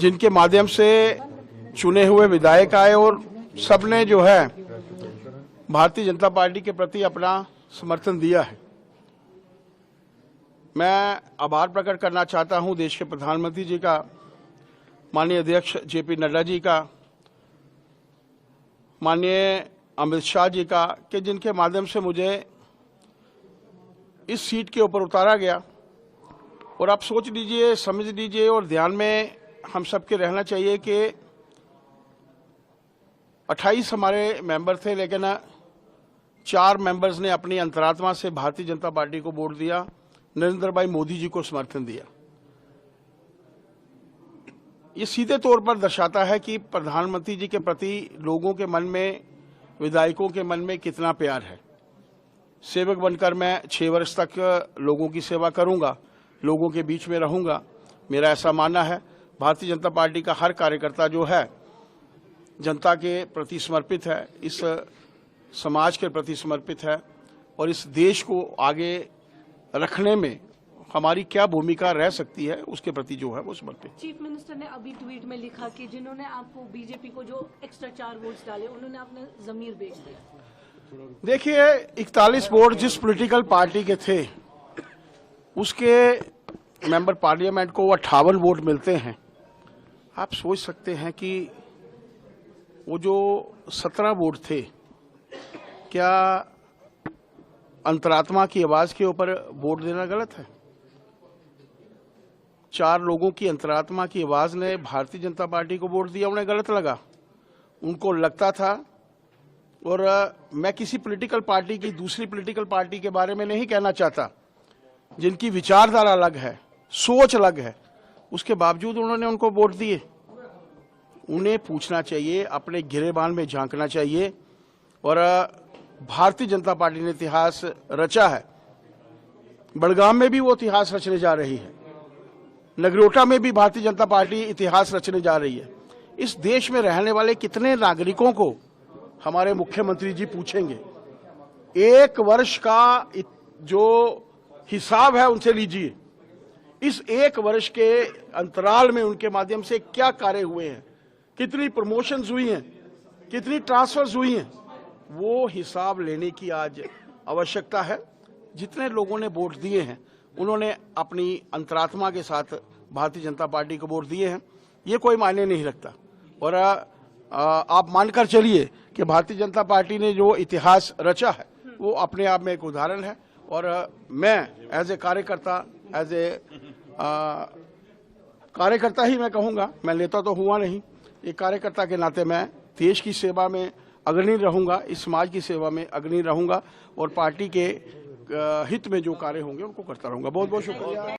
जिनके माध्यम से चुने हुए विधायक आए और सबने जो है भारतीय जनता पार्टी के प्रति अपना समर्थन दिया है। मैं आभार प्रकट करना चाहता हूं देश के प्रधानमंत्री जी का, माननीय अध्यक्ष जेपी नड्डा जी का, माननीय अमित शाह जी का, कि जिनके माध्यम से मुझे इस सीट के ऊपर उतारा गया। और आप सोच लीजिए, समझ लीजिए और ध्यान में हम सबके रहना चाहिए कि 28 हमारे मेंबर थे, लेकिन 4 मेंबर्स ने अपनी अंतरात्मा से भारतीय जनता पार्टी को वोट दिया, नरेंद्र भाई मोदी जी को समर्थन दिया। ये सीधे तौर पर दर्शाता है कि प्रधानमंत्री जी के प्रति लोगों के मन में, विधायकों के मन में कितना प्यार है। सेवक बनकर मैं 6 वर्ष तक लोगों की सेवा करूंगा, लोगों के बीच में रहूंगा। मेरा ऐसा मानना है भारतीय जनता पार्टी का हर कार्यकर्ता जो है जनता के प्रति समर्पित है, इस समाज के प्रति समर्पित है और इस देश को आगे रखने में हमारी क्या भूमिका रह सकती है उसके प्रति जो है वो समर्पित। चीफ मिनिस्टर ने अभी ट्वीट में लिखा कि जिन्होंने आपको बीजेपी को जो एक्स्ट्रा 4 वोट्स डाले उन्होंने अपने जमीर बेच दिया। देखिए, 41 वोट जिस पॉलिटिकल पार्टी के थे उसके मेंबर पार्लियामेंट को 58 वोट मिलते हैं। आप सोच सकते हैं कि वो जो 17 वोट थे, क्या अंतरात्मा की आवाज के ऊपर वोट देना गलत है? 4 लोगों की अंतरात्मा की आवाज ने भारतीय जनता पार्टी को वोट दिया, उन्हें गलत लगा, उनको लगता था। और मैं किसी पॉलिटिकल पार्टी की दूसरी पॉलिटिकल पार्टी के बारे में नहीं कहना चाहता, जिनकी विचारधारा अलग है, सोच अलग है, उसके बावजूद उन्होंने उनको वोट दिए। उन्हें पूछना चाहिए, अपने गिरेबान में झांकना चाहिए। और भारतीय जनता पार्टी ने इतिहास रचा है, बड़गाम में भी वो इतिहास रचने जा रही है, नगरोटा में भी भारतीय जनता पार्टी इतिहास रचने जा रही है। इस देश में रहने वाले कितने नागरिकों को हमारे मुख्यमंत्री जी पूछेंगे? 1 वर्ष का जो हिसाब है उनसे लीजिए। इस 1 वर्ष के अंतराल में उनके माध्यम से क्या कार्य हुए हैं, कितनी प्रमोशंस हुई हैं, कितनी ट्रांसफर्स हुई हैं, वो हिसाब लेने की आज आवश्यकता है। जितने लोगों ने वोट दिए हैं उन्होंने अपनी अंतरात्मा के साथ भारतीय जनता पार्टी को वोट दिए हैं, ये कोई मायने नहीं रखता। और आप मानकर चलिए कि भारतीय जनता पार्टी ने जो इतिहास रचा है वो अपने आप में एक उदाहरण है। और मैं एज ए कार्यकर्ता ही मैं कहूँगा, मैं नेता तो हुआ नहीं, एक कार्यकर्ता के नाते मैं देश की सेवा में अग्रणी रहूंगा, इस समाज की सेवा में अग्रणी रहूंगा और पार्टी के हित में जो कार्य होंगे उनको करता रहूंगा। बहुत बहुत शुक्रिया।